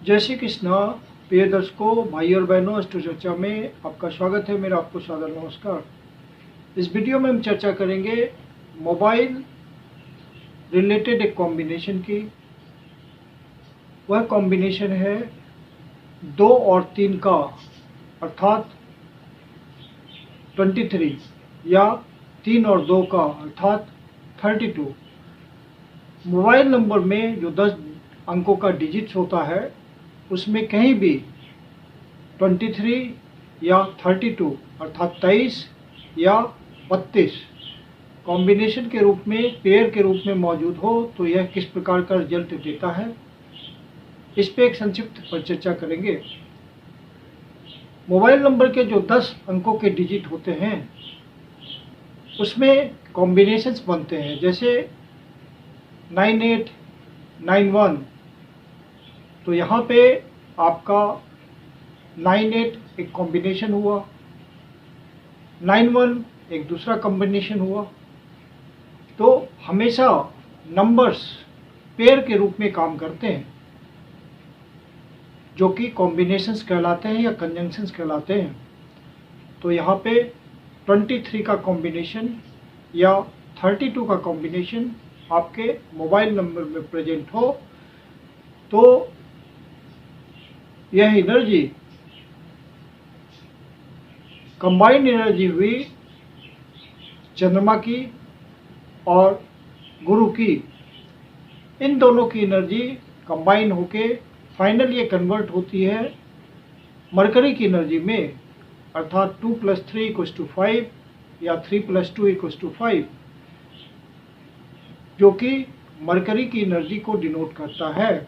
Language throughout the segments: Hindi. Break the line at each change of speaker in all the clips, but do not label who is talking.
जय श्री कृष्णा। प्रिय दर्शकों, भाई और बहनों, अष्टो चर्चा में आपका स्वागत है। मेरा आपको सादर नमस्कार। इस वीडियो में हम चर्चा करेंगे मोबाइल रिलेटेड एक कॉम्बिनेशन की। वह कॉम्बिनेशन है 2 और 3 का, अर्थात 23, या 3 और 2 का, अर्थात 32। मोबाइल नंबर में जो 10 अंकों का डिजिट्स होता है, उसमें कहीं भी 23 या 32 अर्थात 23 या 32 कॉम्बिनेशन के रूप में, पेयर के रूप में मौजूद हो तो यह किस प्रकार का रिजल्ट देता है, इस पे एक संक्षिप्त परिचर्चा करेंगे। मोबाइल नंबर के जो 10 अंकों के डिजिट होते हैं उसमें कॉम्बिनेशंस बनते हैं, जैसे 9891। तो यहाँ पे आपका 98 एक कॉम्बिनेशन हुआ, 91 एक दूसरा कॉम्बिनेशन हुआ। तो हमेशा नंबर्स पेयर के रूप में काम करते हैं, जो कि कॉम्बिनेशंस कहलाते हैं या कंजंक्शंस कहलाते हैं। तो यहाँ पे 23 का कॉम्बिनेशन या 32 का कॉम्बिनेशन आपके मोबाइल नंबर में प्रेजेंट हो तो यह एनर्जी कंबाइंड एनर्जी हुई चंद्रमा की और गुरु की। इन दोनों की एनर्जी कंबाइन होके फाइनल ये कन्वर्ट होती है मरकरी की एनर्जी में, अर्थात 2 + 3 = 5 या 3 + 2 = 5, जो कि मरकरी की एनर्जी को डिनोट करता है।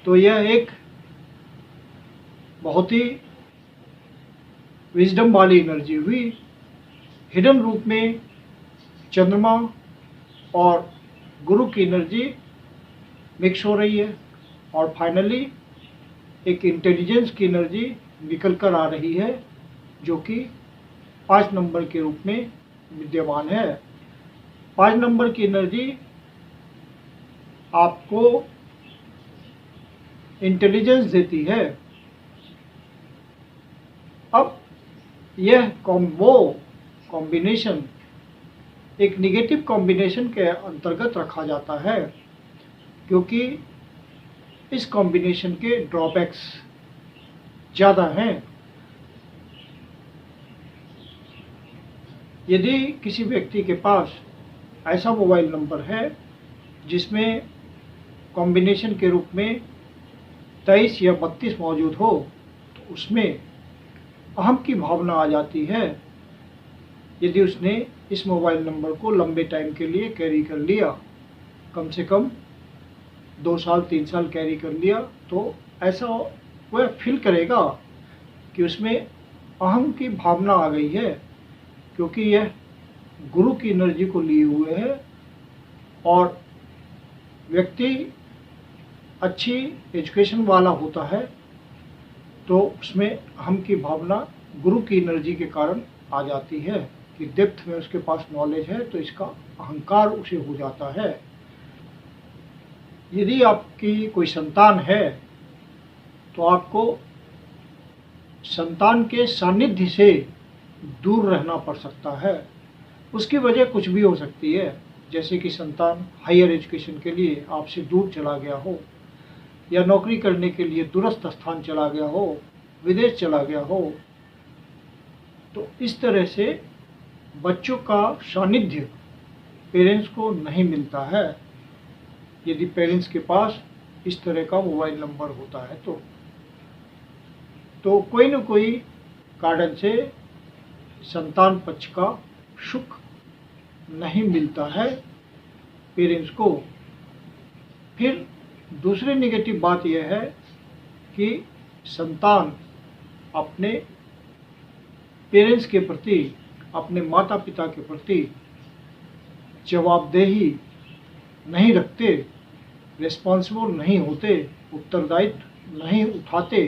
तो यह एक बहुत ही विजडम वाली एनर्जी हुई। हिडन रूप में चंद्रमा और गुरु की एनर्जी मिक्स हो रही है और फाइनली एक इंटेलिजेंस की एनर्जी निकल कर आ रही है, जो कि 5 नंबर के रूप में विद्यमान है। 5 नंबर की एनर्जी आपको इंटेलिजेंस देती है। अब यह वो कॉम्बिनेशन एक निगेटिव कॉम्बिनेशन के अंतर्गत रखा जाता है, क्योंकि इस कॉम्बिनेशन के ड्रॉबैक्स ज़्यादा हैं। यदि किसी व्यक्ति के पास ऐसा मोबाइल नंबर है जिसमें कॉम्बिनेशन के रूप में 23 या 32 मौजूद हो, तो उसमें अहम की भावना आ जाती है। यदि उसने इस मोबाइल नंबर को लंबे टाइम के लिए कैरी कर लिया, कम से कम 2 साल 3 साल कैरी कर लिया, तो ऐसा वह फील करेगा कि उसमें अहम की भावना आ गई है, क्योंकि यह गुरु की एनर्जी को लिए हुए है और व्यक्ति अच्छी एजुकेशन वाला होता है तो उसमें अहम की भावना गुरु की एनर्जी के कारण आ जाती है कि डेप्थ में उसके पास नॉलेज है, तो इसका अहंकार उसे हो जाता है। यदि आपकी कोई संतान है तो आपको संतान के सानिध्य से दूर रहना पड़ सकता है। उसकी वजह कुछ भी हो सकती है, जैसे कि संतान हायर एजुकेशन के लिए आपसे दूर चला गया हो, या नौकरी करने के लिए दूरस्थ स्थान चला गया हो, विदेश चला गया हो। तो इस तरह से बच्चों का सानिध्य पेरेंट्स को नहीं मिलता है, यदि पेरेंट्स के पास इस तरह का मोबाइल नंबर होता है तो कोई न कोई कारण से संतान पक्ष का सुख नहीं मिलता है पेरेंट्स को। फिर दूसरी नेगेटिव बात यह है कि संतान अपने पेरेंट्स के प्रति, अपने माता पिता के प्रति जवाबदेही नहीं रखते, रिस्पॉन्सिबल नहीं होते, उत्तरदायित्व नहीं उठाते।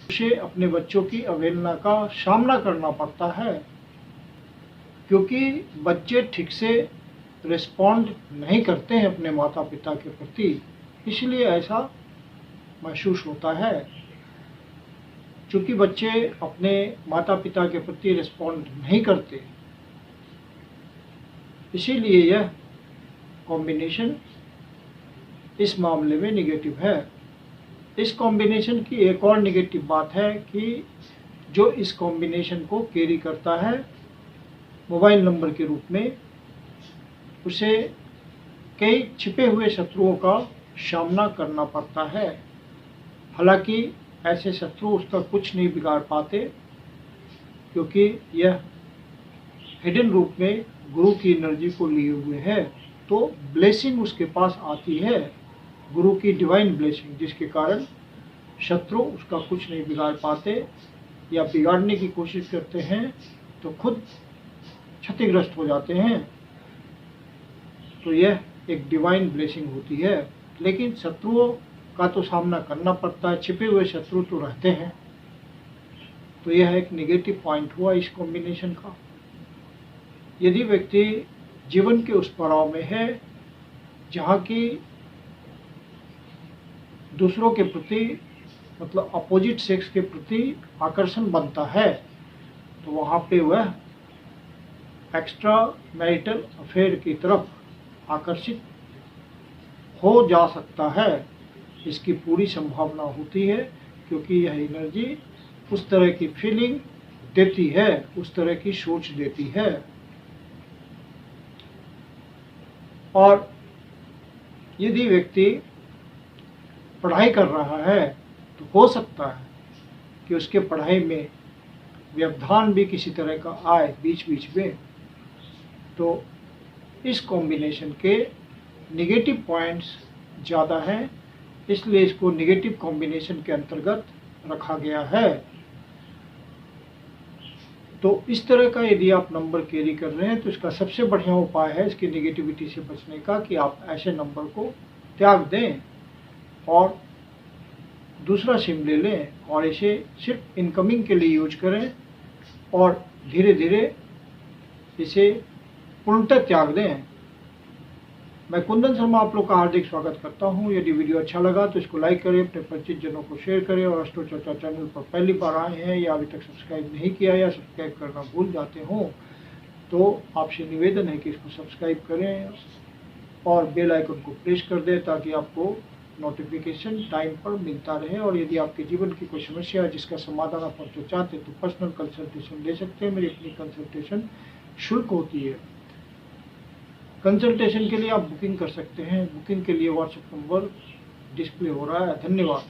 उसे अपने बच्चों की अवहेलना का सामना करना पड़ता है, क्योंकि बच्चे ठीक से रिस्पॉन्ड नहीं करते हैं अपने माता पिता के प्रति। इसलिए ऐसा महसूस होता है। चूँकि बच्चे अपने माता पिता के प्रति रिस्पॉन्ड नहीं करते, इसीलिए यह कॉम्बिनेशन इस मामले में निगेटिव है। इस कॉम्बिनेशन की एक और निगेटिव बात है कि जो इस कॉम्बिनेशन को कैरी करता है मोबाइल नंबर के रूप में, उसे कई छिपे हुए शत्रुओं का सामना करना पड़ता है। हालांकि ऐसे शत्रु उसका कुछ नहीं बिगाड़ पाते, क्योंकि यह हिडन रूप में गुरु की एनर्जी को लिए हुए है। तो ब्लेसिंग उसके पास आती है, गुरु की डिवाइन ब्लेसिंग, जिसके कारण शत्रु उसका कुछ नहीं बिगाड़ पाते, या बिगाड़ने की कोशिश करते हैं तो खुद क्षतिग्रस्त हो जाते हैं। तो यह एक डिवाइन ब्लेसिंग होती है। लेकिन शत्रुओं का तो सामना करना पड़ता है, छिपे हुए शत्रु तो रहते हैं। तो यह एक नेगेटिव पॉइंट हुआ इस कॉम्बिनेशन का। यदि व्यक्ति जीवन के उस पड़ाव में है जहाँ की दूसरों के प्रति, मतलब अपोजिट सेक्स के प्रति आकर्षण बनता है, तो वहाँ पे वह एक्स्ट्रा मैरिटल अफेयर की तरफ आकर्षित हो जा सकता है। इसकी पूरी संभावना होती है, क्योंकि यह एनर्जी उस तरह की फीलिंग देती है, उस तरह की सोच देती है। और यदि व्यक्ति पढ़ाई कर रहा है तो हो सकता है कि उसके पढ़ाई में व्यवधान भी किसी तरह का आए बीच बीच में। तो इस कॉम्बिनेशन के नेगेटिव पॉइंट्स ज़्यादा हैं, इसलिए इसको नेगेटिव कॉम्बिनेशन के अंतर्गत रखा गया है। तो इस तरह का यदि आप नंबर कैरी कर रहे हैं तो इसका सबसे बढ़िया उपाय है इसकी नेगेटिविटी से बचने का कि आप ऐसे नंबर को त्याग दें और दूसरा सिम ले लें और इसे सिर्फ इनकमिंग के लिए यूज करें और धीरे धीरे इसे पूर्णतः त्याग दें। मैं कुंदन शर्मा आप लोग का हार्दिक स्वागत करता हूं। यदि वीडियो अच्छा लगा तो इसको लाइक करें, अपने परिचित जनों को शेयर करें, और एस्ट्रो चर्चा चैनल पर पहली बार आए हैं या अभी तक सब्सक्राइब नहीं किया या सब्सक्राइब करना भूल जाते हों तो आपसे निवेदन है कि इसको सब्सक्राइब करें और बेल आइकन को प्रेस कर दें ताकि आपको नोटिफिकेशन टाइम पर मिलता रहे। और यदि आपके जीवन की कोई समस्या है जिसका समाधान आप हमसे चाहते हैं तो पर्सनल कंसल्टेशन ले सकते हैं। मेरी अपनी कंसल्टेशन शुल्क होती है। कंसल्टेशन के लिए आप बुकिंग कर सकते हैं। बुकिंग के लिए व्हाट्सएप नंबर डिस्प्ले हो रहा है। धन्यवाद।